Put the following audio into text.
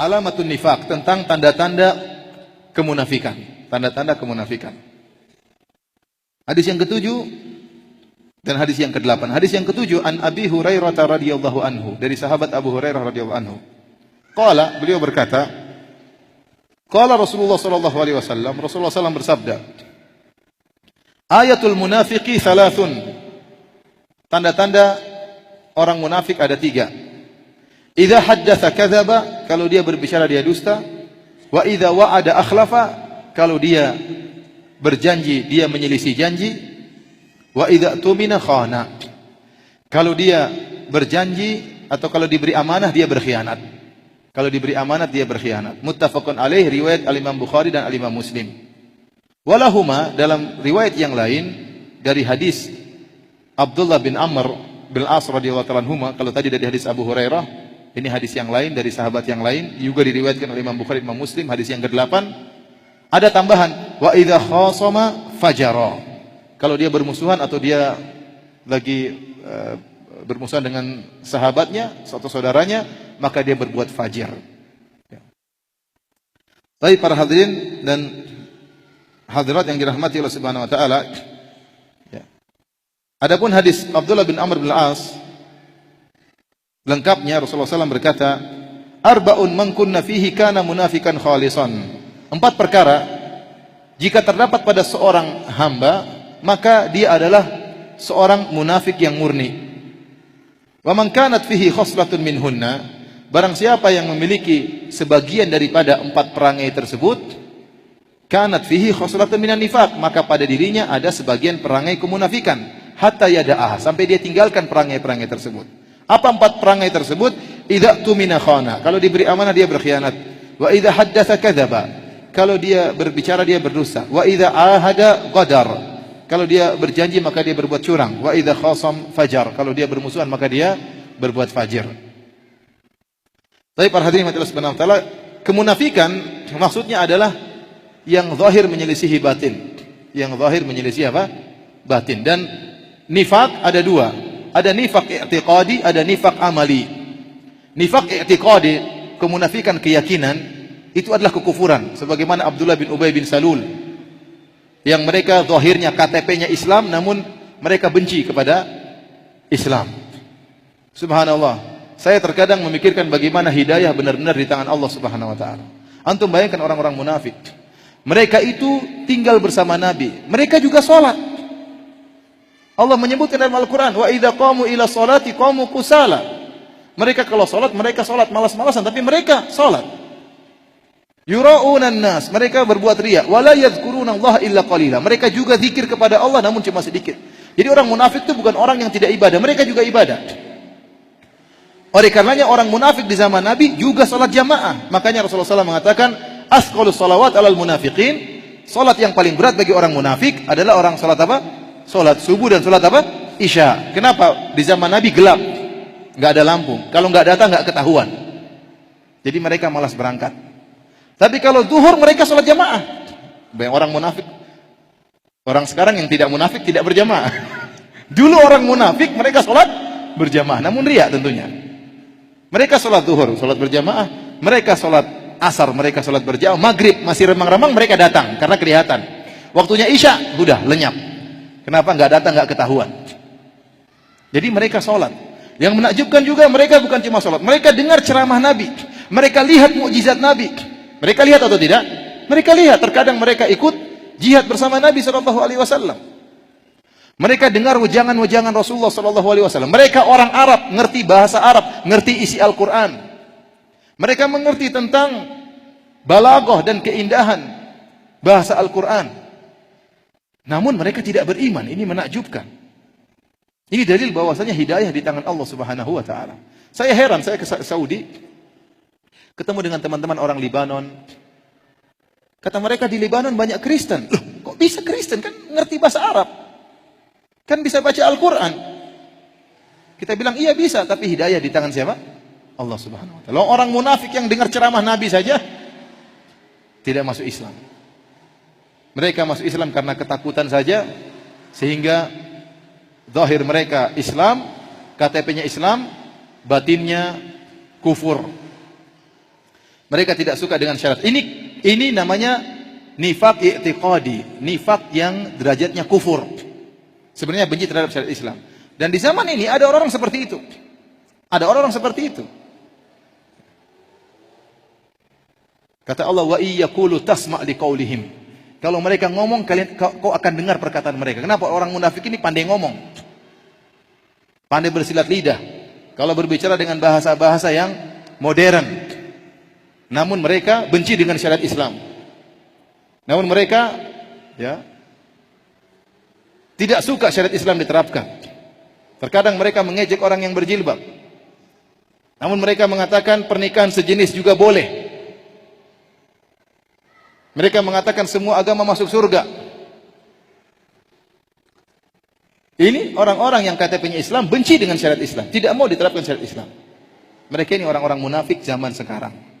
alamatun nifaq, tentang tanda-tanda kemunafikan. Tanda-tanda kemunafikan. Hadis yang ketujuh dan hadis yang kedelapan. Hadis yang ketujuh, an Abi Hurairah radhiyallahu anhu, dari sahabat Abu Hurairah radhiyallahu anhu. Qala, beliau berkata, qala Rasulullah sallallahu alaihi wasallam, Rasulullah sallallahu bersabda, ayatul munafiqi thalathun. Tanda-tanda orang munafik ada 3. Idza haddatsa kadzaba, kalau dia berbicara dia dusta. Wa idza wa'ada akhlafa, kalau dia berjanji dia menyelisih janji. Wa idza tumina khana, kalau dia berjanji atau kalau diberi amanah dia berkhianat. Kalau diberi amanat dia berkhianat. Muttafaqun alaih, riwayat Al-Imam Bukhari dan Al-Imam Muslim. Walahuma, dalam riwayat yang lain dari hadis Abdullah bin Amr bin As radhiyallahu anhuma, kalau tadi dari hadis Abu Hurairah, ini hadis yang lain dari sahabat yang lain juga diriwayatkan oleh Imam Bukhari dan Imam Muslim, hadis yang ke-8. Ada tambahan, wa idza khasama fajara. Kalau dia bermusuhan atau dia lagi bermusuhan dengan sahabatnya, suatu saudaranya, maka dia berbuat fajir. Baik para hadirin dan hadirat yang dirahmati Allah Subhanahu wa taala. Adapun hadis Abdullah bin Amr bin As, lengkapnya Rasulullah SAW berkata, arba'un man kunna fihi kana munafikan khalisan. 4 perkara jika terdapat pada seorang hamba, maka dia adalah seorang munafik yang murni. Wa man kanat fihi khoslatun minhunna, barang siapa yang memiliki sebagian daripada 4 perangai tersebut, kanat fihi khoslatun minan nifaq, maka pada dirinya ada sebagian perangai kemunafikan. Hatta yada'ah, sampai dia tinggalkan perangai-perangai tersebut. Apa 4 perangai tersebut? Idza tumina khana, kalau diberi amanah dia berkhianat. Wa idza haddatsa kadzaba, kalau dia berbicara dia berdusta. Wa idza ahada qadar, kalau dia berjanji maka dia berbuat curang. Wa idza khasam fajar, kalau dia bermusuhan maka dia berbuat fajir. Tapi para hadirin Allah Subhanahu wa taala, kemunafikan maksudnya adalah yang zahir menyelisihi batin. Yang zahir menyelisihi apa? Batin. Dan nifaq ada 2. Ada nifaq i'tiqadi, ada nifaq amali. Nifaq i'tiqadi, kemunafikan keyakinan, itu adalah kekufuran. Sebagaimana Abdullah bin Ubay bin Salul, yang mereka zahirnya KTP-nya Islam, namun mereka benci kepada Islam. Subhanallah. Saya terkadang memikirkan bagaimana hidayah benar-benar di tangan Allah Subhanahu wa taala. Antum bayangkan orang-orang munafik. Mereka itu tinggal bersama Nabi. Mereka juga salat. Allah menyebutkan dalam Al-Quran, wa idza qamu ila sholati qamu kusala. Mereka kalau salat, mereka salat malas-malasan, tapi mereka salat. Yura'unan nas, mereka berbuat riya. Wa la yadhkuruna Allah illa qalila. Mereka juga zikir kepada Allah namun cuma sedikit. Jadi orang munafik itu bukan orang yang tidak ibadah, mereka juga ibadah. Oleh karenanya orang munafik di zaman Nabi juga salat jamaah. Makanya Rasulullah SAW mengatakan, asqalus salawat alal munafiqin. Salat yang paling berat bagi orang munafik adalah orang salat apa? Salat subuh dan salat apa? Isya. Kenapa? Di zaman Nabi gelap, nggak ada lampu. Kalau nggak datang nggak ketahuan. Jadi mereka malas berangkat. Tapi kalau zuhur mereka salat jamaah. Banyak orang munafik. Orang sekarang yang tidak munafik tidak berjamaah. Dulu orang munafik mereka salat berjamaah, namun riya tentunya. Mereka salat zuhur, salat berjamaah. Mereka salat asar, mereka salat berjamaah. Maghrib masih remang-remang mereka datang karena kelihatan. Waktunya isya udah lenyap. Kenapa nggak datang, nggak ketahuan? Jadi mereka sholat. Yang menakjubkan juga mereka bukan cuma sholat, mereka dengar ceramah Nabi, mereka lihat mukjizat Nabi. Mereka lihat atau tidak? Mereka lihat. Terkadang mereka ikut jihad bersama Nabi SAW. Mereka dengar wejangan-wejangan Rasulullah SAW. Mereka orang Arab, ngerti bahasa Arab, ngerti isi Al-Quran. Mereka mengerti tentang balaghah dan keindahan bahasa Al-Quran. Namun mereka tidak beriman. Ini menakjubkan. Ini dalil bahwasanya hidayah di tangan Allah Subhanahu wa taala. Saya heran, saya ke Saudi ketemu dengan teman-teman orang Libanon. Kata mereka di Libanon banyak Kristen. Loh, kok bisa Kristen? Kan ngerti bahasa Arab. Kan bisa baca Al-Qur'an. Kita bilang iya bisa, tapi hidayah di tangan siapa? Allah Subhanahu wa taala. Orang munafik yang dengar ceramah Nabi saja tidak masuk Islam. Mereka masuk Islam karena ketakutan saja, sehingga zahir mereka Islam, KTP-nya Islam, batinnya kufur. Mereka tidak suka dengan syarat. Ini namanya nifaq i'tiqadi, nifaq yang derajatnya kufur. Sebenarnya benci terhadap syariat Islam. Dan di zaman ini ada orang-orang seperti itu. Ada orang-orang seperti itu. Kata Allah, wa iyyaqulu tasma' liqaulihim. Kalau mereka ngomong, kau akan dengar perkataan mereka. Kenapa? Orang munafik ini pandai ngomong. Pandai bersilat lidah. Kalau berbicara dengan bahasa-bahasa yang modern. Namun mereka benci dengan syariat Islam. Namun mereka tidak suka syariat Islam diterapkan. Terkadang mereka mengejek orang yang berjilbab. Namun mereka mengatakan pernikahan sejenis juga boleh. Mereka mengatakan semua agama masuk surga. Ini orang-orang yang KTP-nya Islam benci dengan syariat Islam, tidak mau diterapkan syariat Islam. Mereka ini orang-orang munafik zaman sekarang.